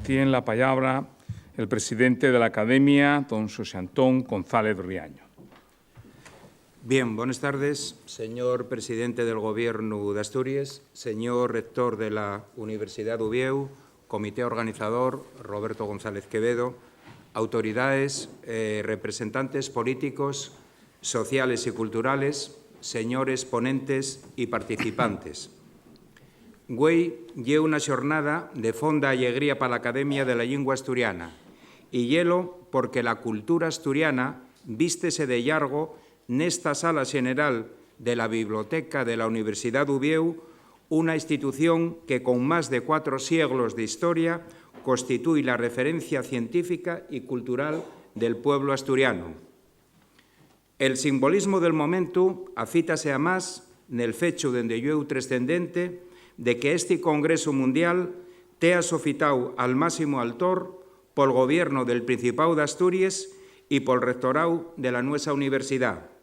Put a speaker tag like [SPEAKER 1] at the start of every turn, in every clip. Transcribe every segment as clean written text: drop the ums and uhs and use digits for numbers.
[SPEAKER 1] Tiene la palabra el presidente de la Academia, don José Antón González Riaño.
[SPEAKER 2] Bien, buenas tardes, señor presidente del Gobierno de Asturias, señor rector de la Universidad de Uvieu, comité organizador Roberto González Quevedo, autoridades, representantes políticos, sociales y culturales, señores ponentes y participantes. Güei lle unha xornada de fonda alegría para la Academia de la Lingua Asturiana y hielo porque la cultura asturiana vístese de llargo nesta sala general de la Biblioteca de la Universidad de Uvieu, una institución que con más de 4 siglos de historia constituye la referencia científica y cultural del pueblo asturiano. El simbolismo del momento afítase a más nel fecho dende yo trascendente de que este Congreso Mundial tea sofitau al máximo altor pol Gobierno del Principado de Asturias y pol Rectorau de la nuestra Universidad.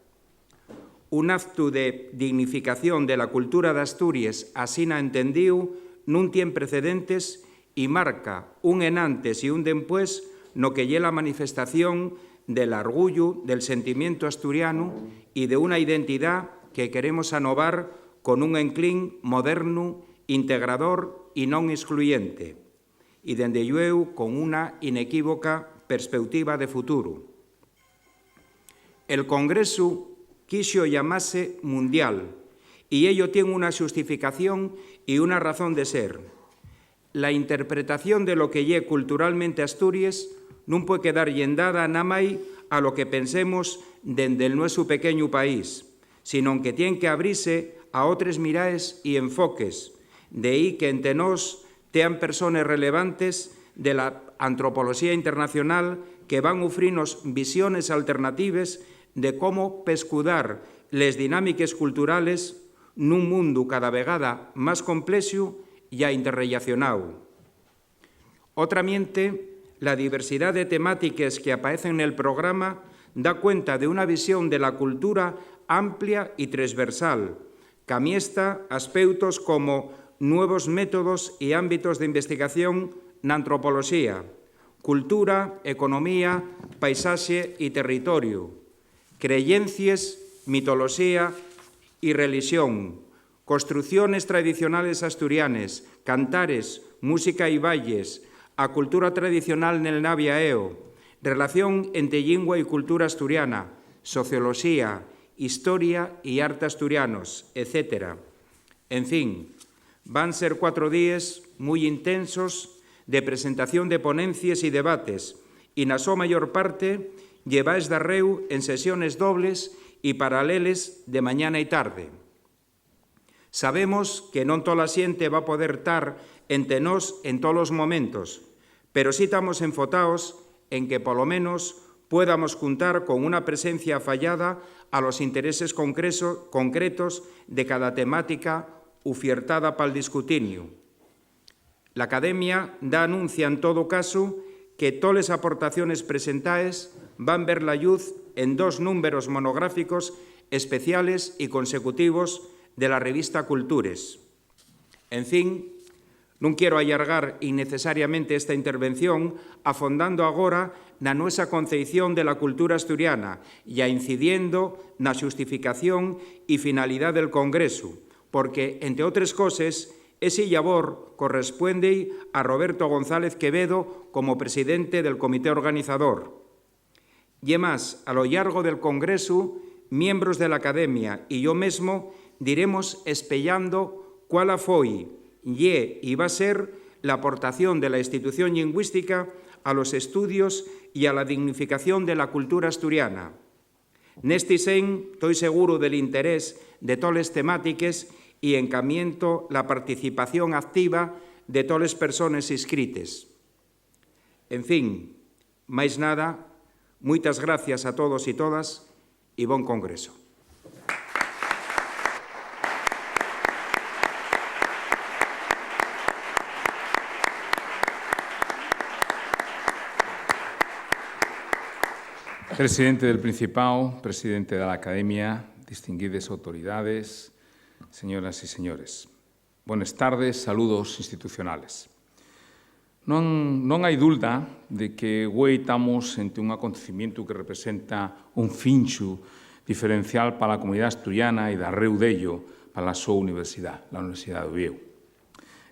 [SPEAKER 2] Un acto de dignificación de la cultura de Asturias asina entendiu nun tien precedentes y marca un enantes y un dempués no que lle la manifestación del orgullo, del sentimiento asturiano y de una identidad que queremos anovar con un enclín moderno, integrador y non excluyente, y dende llueu con una inequívoca perspectiva de futuro. El Congreso quiso llamarse mundial, y ello tiene una justificación y una razón de ser. La interpretación de lo que lle culturalmente Asturias non puede quedar yendada namai a lo que pensemos dende el nuestro pequeño país, sino que tiene que abrirse a otros miraes y enfoques, de ahí que entre nos tean personas relevantes de la antropología internacional que van a ofrirnos visiones alternativas de cómo pescudar les dinámicas culturales nun mundo cada vegada más complexo e interrelacionado. Otramente, la diversidad de temáticas que aparecen en el programa da cuenta de una visión de la cultura amplia y transversal, que amiesta aspectos como nuevos métodos y ámbitos de investigación na antropología, cultura, economía, paisaje y territorio, creencias, mitología y religión, construcciones tradicionales asturianas, cantares, música y bailes, a cultura tradicional nel Naviaeo, relación entre lingua y cultura asturiana, sociología, historia y arte asturianos, etc. En fin, van a ser 4 días muy intensos de presentación de ponencias y debates, y na súa mayor parte lleváis darreu en sesiones dobles y paraleles de mañana y tarde. Sabemos que non toda a xente va a poder estar entre nós en todos os momentos, pero sí estamos enfotados en que, polo menos, podamos contar con una presencia fallada a los intereses concretos de cada temática ofertada para el discutinio. La Academia da anuncia, en todo caso, que todas las aportaciones presentadas van a ver la luz en 2 números monográficos especiales y consecutivos de la revista Cultures. En fin, non quiero allargar innecesariamente esta intervención afondando agora na nosa concepción de la cultura asturiana e incidiendo na xustificación e finalidade del Congreso, porque, entre outras cosas, ese labor corresponde a Roberto González Quevedo como presidente del comité organizador. Y más, a lo largo del Congreso, miembros de la Academia y yo mismo diremos espellando cuál foi y va a ser la aportación de la institución lingüística a los estudios y a la dignificación de la cultura asturiana. Neste sen, estoy seguro del interés de todas las temáticas y encamiento la participación activa de todas las personas inscritas. En fin, máis nada, muchas gracias a todos y todas y bon Congreso.
[SPEAKER 1] Presidente del Principado, presidente de la Academia, distinguidas autoridades, señoras y señores. Buenas tardes, saludos institucionales. Non hai dúlda de que hoy estamos ante un acontecimiento que representa un fincho diferencial para a comunidade asturiana e darreu dello para a súa universidade, a Universidade de Oviedo.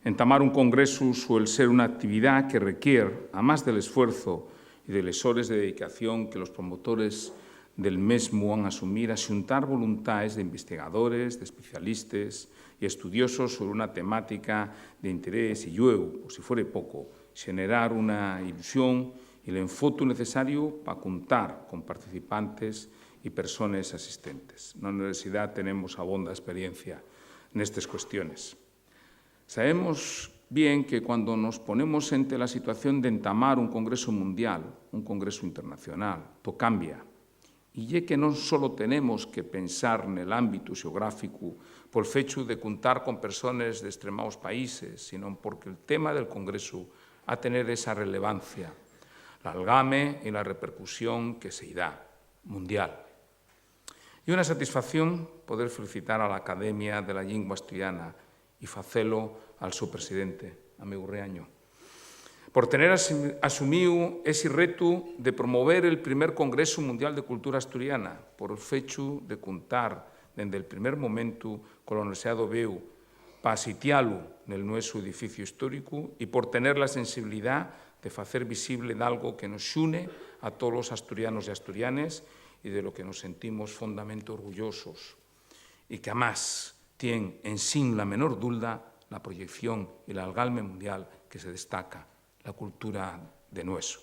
[SPEAKER 1] Entamar un congreso suele ser unha actividade que requiere, a máis del esfuerzo e de les horas de dedicación que los promotores del mesmo han asumir, a xuntar voluntades de investigadores, de especialistas e estudiosos sobre unha temática de interés e llueu, por si fuere pouco, generar unha ilusión e el enfoto necesario para contar con participantes e persoas asistentes. Na universidade tenemos abonda experiencia nestas cuestiones. Sabemos bien que cuando nos ponemos ante la situación de entamar un congreso mundial, un congreso internacional, todo cambia. E é que non só tenemos que pensar nel ámbito xeográfico por fecho de contar con persoas de extremados países, sino porque el tema del congreso a tener esa relevancia, la algame y la repercusión que se da mundial. E unha satisfacción poder felicitar a la Academia de la Lingua Asturiana e facelo al seu presidente, a meu Reaño, por tener asumido ese reto de promover el primer Congreso Mundial de Cultura Asturiana, por el fecho de contar desde el primer momento con la Universidade de Oviedo para sitialo nel nuestro edificio histórico e por tener la sensibilidad de facer visible de algo que nos une a todos los asturianos y asturianes y de lo que nos sentimos fondamente orgullosos y que además tiene en sin la menor duda la proyección y el algalme mundial que se destaca, la cultura de nuestro.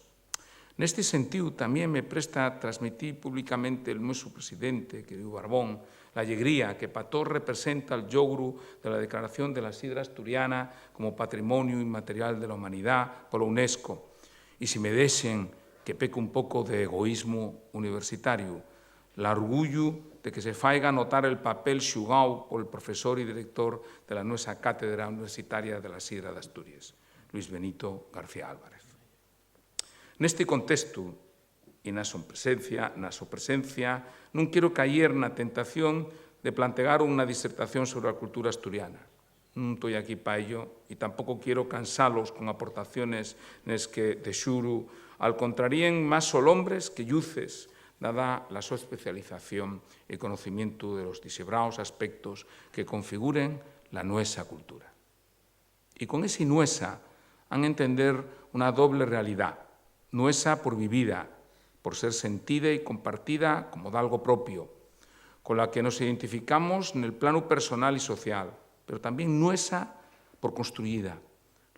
[SPEAKER 1] Neste sentido, tamén me presta a transmitir públicamente el nuestro presidente, querido Barbón, la alegría que para todos representa el logro de la Declaración de la Sidra Asturiana como Patrimonio Inmaterial de la Humanidad por la UNESCO. Y si me desen que peque un pouco de egoísmo universitario, el orgullo de que se faiga notar el papel xugado por el profesor y director de la nuestra cátedra universitaria de la Sidra de Asturias, Luis Benito García Álvarez. Neste contexto e na súa presencia, non quero caer na tentación de plantear unha disertación sobre a cultura asturiana. Non estou aquí para ello e tampouco quero cansalos con aportaciones nes que, de xuro, al contraríen máis solombres que lluces, dada la súa especialización e conocimiento de los disebrados aspectos que configuren la nuestra cultura. E con ese nuestra han entender unha doble realidad, nuestra por vivida, por ser sentida y compartida como de algo propio, con la que nos identificamos en el plano personal y social, pero también nuestra por construida.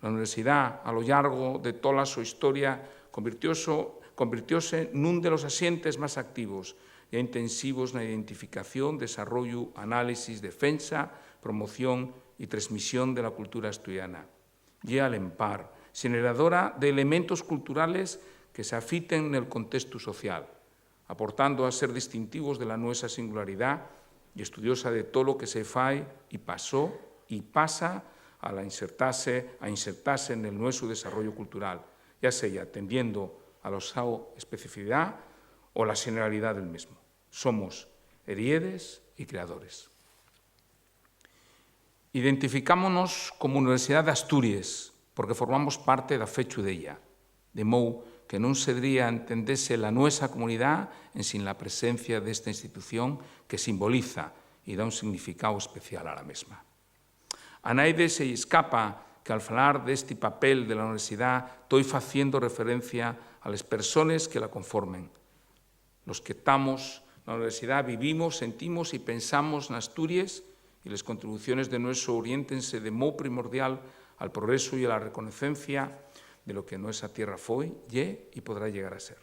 [SPEAKER 1] La universidad, a lo largo de toda su historia, convirtióse nun de los asientes más activos e intensivos na identificación, desarrollo, análisis, defensa, promoción y transmisión de la cultura asturiana. Y al empar, generadora de elementos culturales que se afiten en el contexto social, aportando a ser distintivos de la nuestra singularidad y estudiosa de todo lo que se fai y pasó y pasa a insertarse en el nuestro desarrollo cultural, ya sea atendiendo a la especificidad o la generalidad del mismo. Somos heriedes y creadores. Identificámonos como Universidad de Asturias, porque formamos parte da fecho della, de modo que non se debería entenderse la nuestra comunidad en sin la presencia desta institución que simboliza e dá un significado especial a la mesma. A naide se escapa que al falar deste papel de la universidad estoy facendo referencia a las personas que la conformen. Los que estamos na universidad vivimos, sentimos e pensamos en Asturias y las contribuciones de nuestro oriéntense de modo primordial al progreso y a la reconocencia de lo que nuestra tierra fue, y podrá llegar a ser.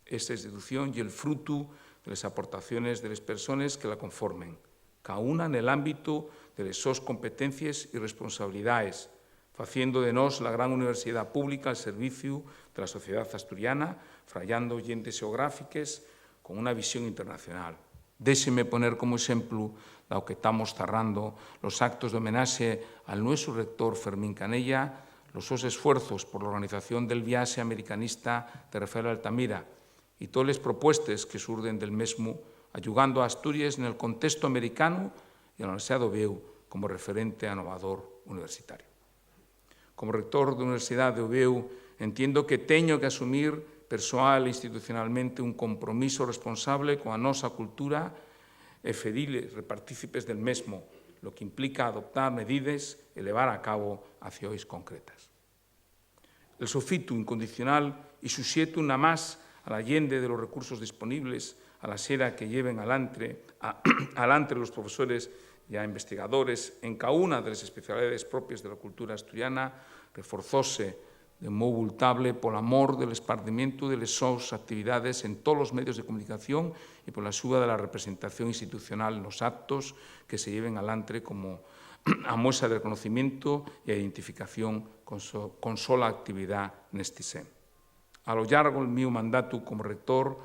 [SPEAKER 1] Esta institución y el fruto de las aportaciones de las personas que la conformen, cada una en el ámbito de las sus competencias y responsabilidades, haciendo de nos la gran universidad pública al servicio de la sociedad asturiana, frayando oyentes geográficas con una visión internacional. Déxeme poner como exemplo dado que estamos cerrando los actos de homenaje al nuestro rector Fermín Canella, los sus esfuerzos por la organización del viaje americanista de Rafael Altamira y todas las propuestas que surden del mismo, ayudando a Asturias en el contexto americano y a la Universidad de Oviedo como referente innovador universitario. Como rector da Universidade de Oviedo, entendo que teño que asumir persoal e institucionalmente un compromiso responsable coa nosa cultura e fediles repartícipes del mesmo, lo que implica adoptar medidas e levar a cabo accións concretas. El sofito incondicional y suxeto una más al allende de los recursos disponibles a la sera que lleven adelante los profesores y a investigadores en cada una de las especialidades propias de la cultura asturiana, reforzóse de modo vultable por amor del esparcimiento de las súas actividades en todos los medios de comunicación y por la suba de la representación institucional en los actos que se lleven adelante como a muestra de reconocimiento y identificación con sola actividad neste sen. A lo largo del meu mandato como rector,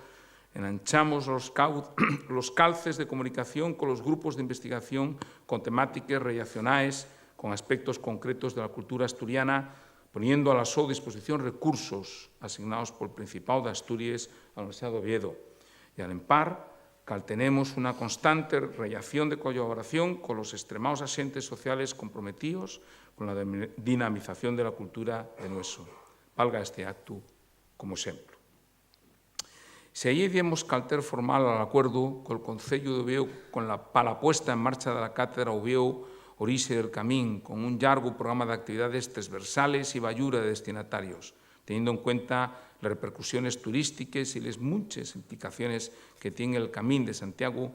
[SPEAKER 1] enanchamos los calces de comunicación con los grupos de investigación con temáticas relacionadas con aspectos concretos de la cultura asturiana, poniendo a la súa disposición recursos asignados por el Principado de Asturias a la Universidad de Oviedo. Y al par, tenemos una constante relación de colaboración con los extremados agentes sociales comprometidos con la dinamización de la cultura de nuestro. Valga este acto como ejemplo. Si allí dimos calter formal al acuerdo con el Concello de Oviedo para la puesta en marcha de la Cátedra Oviedo Orixe del Camín, con un largo programa de actividades transversales y bayura de destinatarios, teniendo en cuenta las repercusiones turísticas y las muchas implicaciones que tiene el Camín de Santiago,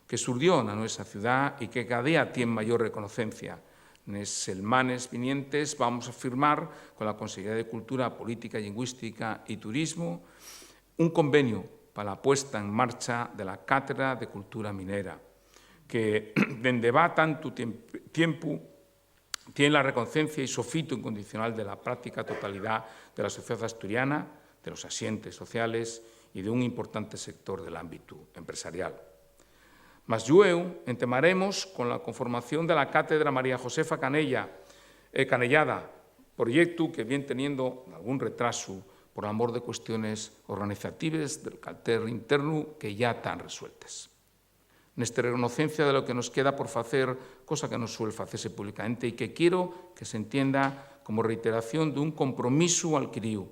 [SPEAKER 1] que surgió en nuestra ciudad y que cada día tiene mayor reconocencia. En los semanas vinientes vamos a firmar con la Consejería de Cultura, Política, Lingüística y Turismo un convenio para la puesta en marcha de la Cátedra de Cultura Minera, que desde va tanto tiempo tiene la reconocencia y sofito incondicional de la práctica totalidad de la sociedad asturiana, de los asientes sociales y de un importante sector del ámbito empresarial. Mas luego entemaremos con la conformación de la Cátedra María Josefa Canellada, proyecto que viene teniendo algún retraso por amor de cuestiones organizativas del carácter interno que ya están resueltas. Nesta reconocencia de lo que nos queda por facer, cosa que non suele facerse públicamente e que quiero que se entienda como reiteración de un compromiso adquirido.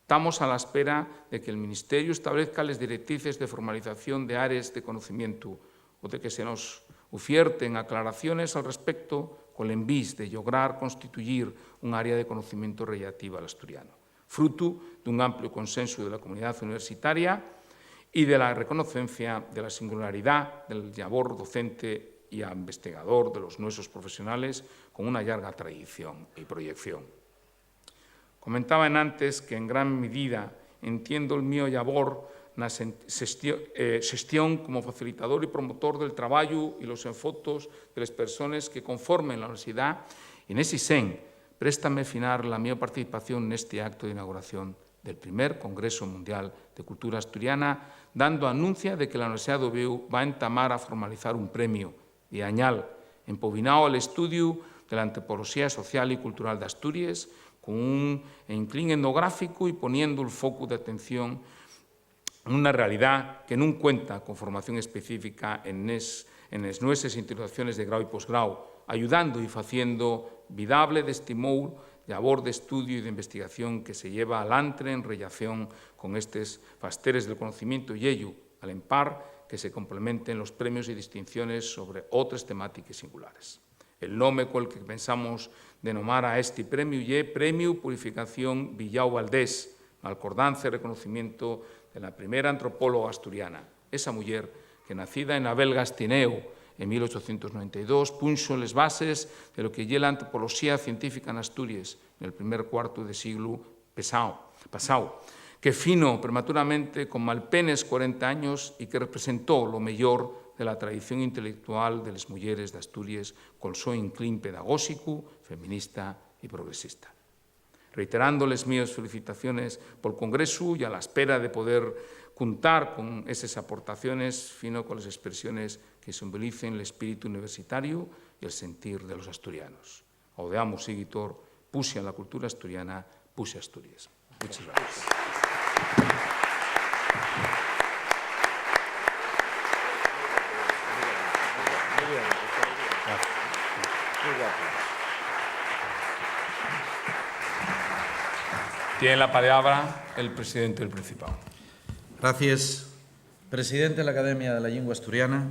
[SPEAKER 1] Estamos a la espera de que el Ministerio establezca las directrices de formalización de áreas de conocimiento o de que se nos ofierten aclaraciones al respecto con el envís de lograr constituir un área de conocimiento relativa al asturiano, fruto de un amplio consenso de la comunidad universitaria y de la reconocencia de la singularidad del labor docente y investigador de los nuestros profesionales con una larga tradición y proyección. Comentaba antes que en gran medida entiendo el mío labor na xestión como facilitador y promotor del traballo y los enfotos de las personas que conformen la universidad y nese sen préstame finar la mi participación neste acto de inauguración del primer Congreso Mundial de Cultura Asturiana, dando anuncia de que la Universidad de Oviedo va a entamar a formalizar un premio bianual empobinado al estudio de la antropología social y cultural de Asturias, con un inclín etnográfico y poniendo el foco de atención en una realidad que no cuenta con formación específica en las nuestras instituciones de grado y posgrado, ayudando y haciendo vidable de estímulo labor de estudio y de investigación que se lleva adelante en relación con estos fasteres del conocimiento y ello, al par que se complementen los premios y distinciones sobre otras temáticas singulares. El nombre con el que pensamos denominar a este premio es Premio Purificación Villao Valdés, acordanza y reconocimiento de la primera antropóloga asturiana, esa mujer que nacida en Abel Gastineu en 1892, punxo les bases de lo que é la antropología científica en Asturias en el primer cuarto de siglo pasado, que fino prematuramente con malpenes 40 años y que representó lo mejor de la tradición intelectual de las mujeres de Asturias con su inclín pedagógico, feminista y progresista. Reiterando las mías felicitaciones por el Congreso y a la espera de poder contar con esas aportaciones, fino con las expresiones que simbolicen el espíritu universitario y el sentir de los asturianos. Odeamos seguitor, puse a la cultura asturiana, puse a Asturias. Muchas gracias. Muy bien. Gracias. Tiene la palabra el presidente del Principado.
[SPEAKER 3] Gracias. Presidente de la Academia de la Lengua Asturiana,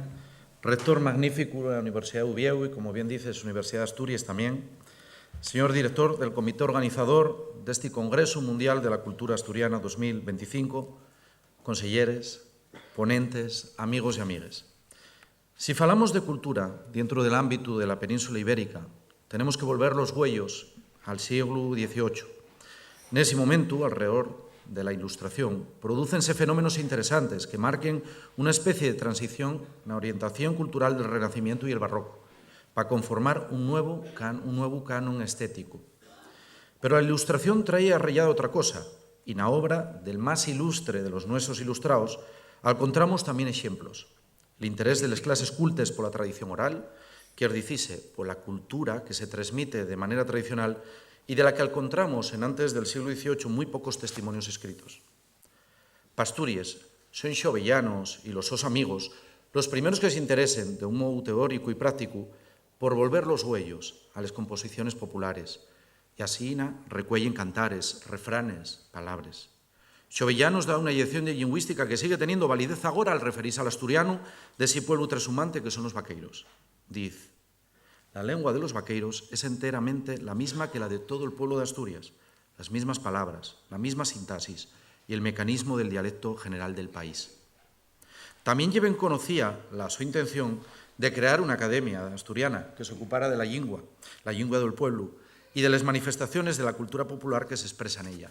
[SPEAKER 3] rector magnífico de la Universidad de Ubieu y, como bien dices, Universidad de Asturias también, señor director del comité organizador de este Congreso Mundial de la Cultura Asturiana 2025, conselleres, ponentes, amigos y amigas. Si falamos de cultura dentro del ámbito de la península ibérica, tenemos que volver los huellos al siglo XVIII. En ese momento, alrededor de la Ilustración, prodúcense fenómenos interesantes que marquen una especie de transición en la orientación cultural del Renacimiento y el Barroco, para conformar un nuevo canon estético. Pero la Ilustración traía arrellada otra cosa, y en la obra del más ilustre de los nuestros ilustrados encontramos también ejemplos. El interés de las clases cultes por la tradición oral, quier dicise, por la cultura que se transmite de manera tradicional y de la que encontramos en antes del siglo XVIII muy pocos testimonios escritos. Pastúries, son xovellanos y los sos amigos los primeros que se interesen de un modo teórico y práctico por volver los huellos a las composiciones populares y así recuellen cantares, refranes, palabras. Xovellanos da una inyección de lingüística que sigue teniendo validez agora al referirse al asturiano de ese pueblo trashumante que son los vaqueiros. Diz: la lengua de los vaqueiros es enteramente la misma que la de todo el pueblo de Asturias, las mismas palabras, la misma sintaxis y el mecanismo del dialecto general del país. También lleven conocía su intención de crear una academia asturiana que se ocupara de la lengua del pueblo y de las manifestaciones de la cultura popular que se expresa en ella.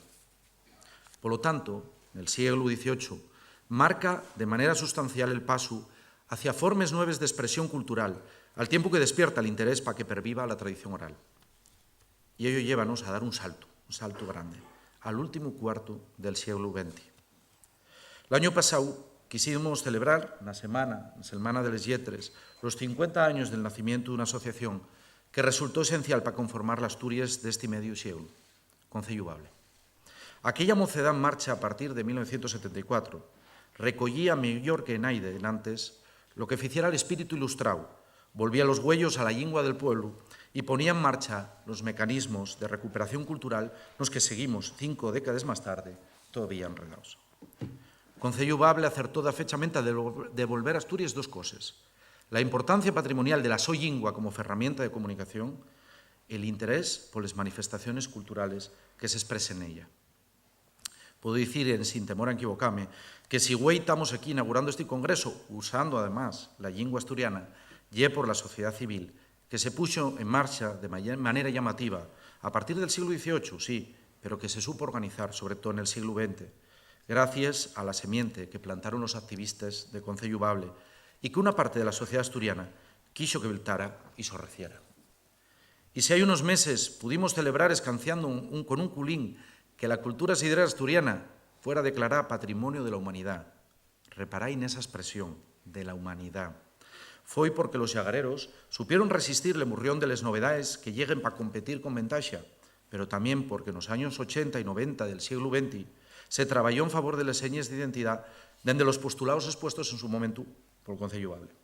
[SPEAKER 3] Por lo tanto, en el siglo XVIII, marca de manera sustancial el paso hacia formas nuevas de expresión cultural, al tiempo que despierta el interés para que perviva la tradición oral. Y ello llévanos a dar un salto grande, al último cuarto del siglo XX. El año pasado quisimos celebrar, la Semana de les Lletres, los 50 años del nacimiento de una asociación que resultó esencial para conformar las Asturias de este medio siglo, Concello Bable. Aquella mocedad en marcha a partir de 1974 recollía mellor que naide en antes lo que ficiera el espíritu ilustrado, volvía los huellos a la lengua del pueblo y ponía en marcha los mecanismos de recuperación cultural los que seguimos 5 décadas más tarde todavía enredados. Concello Bable acertó da fechamente a devolver a Asturias dos cosas: la importancia patrimonial de la so lingua como herramienta de comunicación, el interés por las manifestaciones culturales que se expresen en ella. Puedo decir, sin temor a equivocarme, que si hoy estamos aquí inaugurando este congreso, usando además la lengua asturiana, y por la sociedad civil, que se puso en marcha de manera llamativa a partir del siglo XVIII, sí, pero que se supo organizar, sobre todo en el siglo XX, gracias a la semiente que plantaron los activistas de Concello Bable y que una parte de la sociedad asturiana quiso que viltara y sorreciera. Y si hay unos meses pudimos celebrar escanciando con un culín que la cultura sidrera asturiana fuera declarada Patrimonio de la Humanidad, reparáis en esa expresión, de la humanidad, foi porque los llagareros supieron resistir el murrión de las novedades que lleguen para competir con ventaja, pero también porque en los años 80 y 90 del siglo XX se trabajó en favor de las señas de identidad desde los postulados expuestos en su momento por el Concello Bable.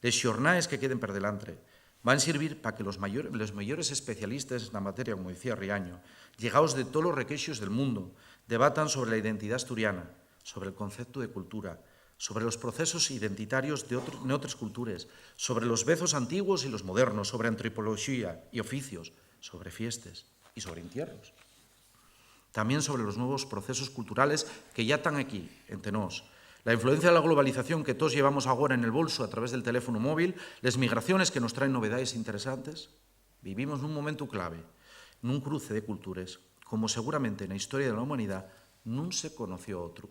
[SPEAKER 3] Les xornades que queden per delante van a servir para que los mayores especialistas en la materia, como decía Riaño, llegados de todos los requeixos del mundo, debatan sobre la identidad asturiana, sobre el concepto de cultura, sobre los procesos identitarios de otras culturas, sobre los vezos antiguos y los modernos, sobre antropología y oficios, sobre fiestas y sobre entierros. También sobre los nuevos procesos culturales que ya están aquí, entre nos. La influencia de la globalización que todos llevamos ahora en el bolso a través del teléfono móvil, las migraciones que nos traen novedades interesantes. Vivimos en un momento clave, en un cruce de culturas, como seguramente en la historia de la humanidad no se conoció otro.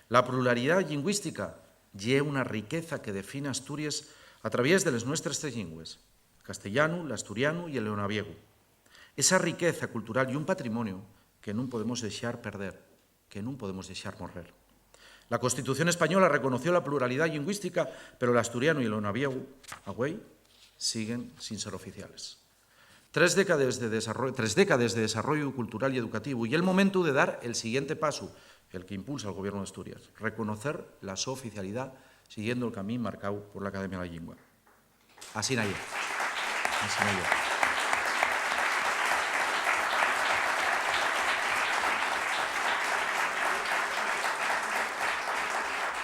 [SPEAKER 3] La pluralidad lingüística es una riqueza que define Asturias a través de las nuestras tres lenguas, castellano, el asturiano y el leonaviego. Esa riqueza cultural y un patrimonio que no podemos dejar perder, que no podemos dejar morrer. La Constitución española reconoció la pluralidad lingüística, pero el asturiano y el leonaviego, agüey, siguen sin ser oficiales. 3 décadas de desarrollo cultural y educativo y el momento de dar el siguiente paso, el que impulsa el Gobierno de Asturias, reconocer la su oficialidad siguiendo el camino marcado por la Academia de la Lengua. Así nació.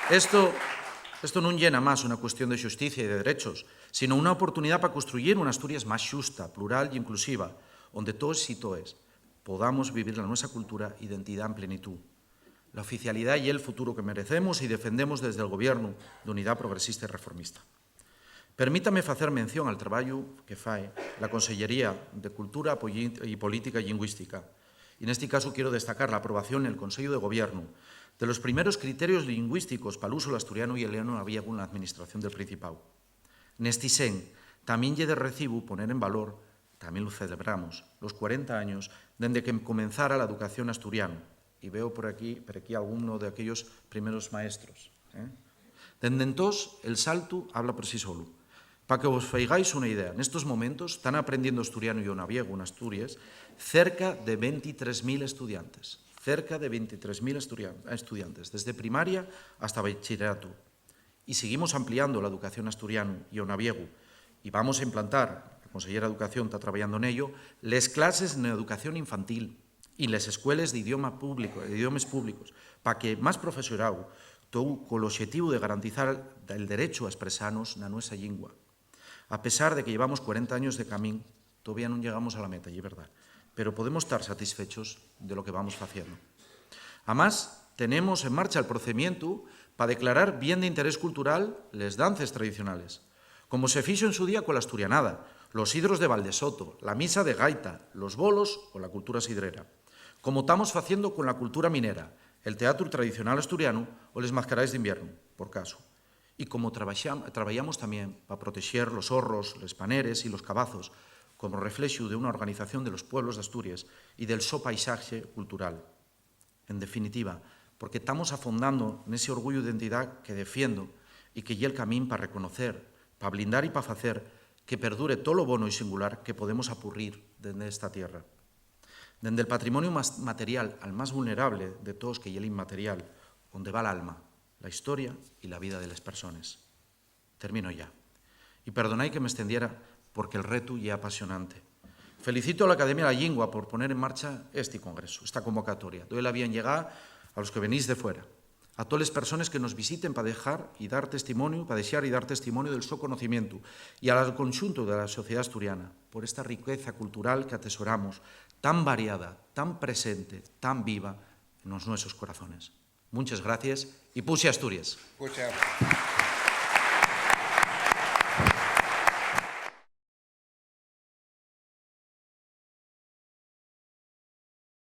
[SPEAKER 3] Esto non llena máis unha cuestión de xusticia e de derechos, sino unha oportunidade para construir unha Asturias máis xusta, plural e inclusiva, onde todos e toes podamos vivir la nosa cultura e identidade en plenitud. La oficialidade é el futuro que merecemos e defendemos desde o Goberno de Unidade Progresista e Reformista. Permítame facer mención al traballo que fai la Consellería de Cultura e Política Lingüística. Y en este caso quiero destacar la aprobación en el Consejo de Gobierno de los primeros criterios lingüísticos para el uso del asturiano y el leono-naviego en la Administración del Principado. Neste sen, tamén lle de recibo poner en valor, tamén lo celebramos, los 40 años dende que comenzara la educación asturiana. Y veo por aquí alguno de aquellos primeros maestros. Dende entós, el salto habla por sí solo. Para que vos faigáis unha idea, nestos momentos están aprendiendo asturiano e o naviego en Asturias cerca de 23.000 estudiantes. Cerca de 23.000 estudiantes, desde primaria hasta bachillerato. Y seguimos ampliando la educación asturiano e o naviego. Y vamos a implantar, la consellera de Educación está traballando en ello, les clases en educación infantil y les escuelas de idiomas públicos, para que máis profesorado todo con o objetivo de garantizar el derecho a expresarnos na nosa lingua. A pesar de que llevamos 40 años de camín, todavía non llegamos a la meta, y es verdad, pero podemos estar satisfechos de lo que vamos haciendo. Además, tenemos en marcha el procedimiento para declarar bien de interés cultural les danzas tradicionales, como se fixo en su día con la asturianada, los hidros de Valdesoto, la misa de gaita, los bolos o la cultura sidrera, como estamos haciendo con la cultura minera, el teatro tradicional asturiano o les mascarais de invierno, por caso. Y como trabajamos también para proteger los horros, los paneres y los cabazos, como reflexo de una organización de los pueblos de Asturias y del so paisaje cultural. En definitiva, porque estamos afondando en ese orgullo de identidad que defiendo y que lle el camín para reconocer, para blindar y para hacer que perdure todo lo bono y singular que podemos apurrir desde esta tierra. Desde el patrimonio material al más vulnerable de todos, que lle el inmaterial, donde va el alma, la historia y la vida de las personas. Termino ya. Y perdonáis que me extendiera porque el reto ya es apasionante. Felicito a la Academia de la Lingua por poner en marcha este congreso, esta convocatoria. Doy la bienvenida a los que venís de fuera, a todas las personas que nos visiten para dejar y dar testimonio, del su conocimiento, y al conjunto de la sociedad asturiana por esta riqueza cultural que atesoramos, tan variada, tan presente, tan viva en nuestros corazones. Muchas gracias y puxe Asturias.
[SPEAKER 2] Puxe.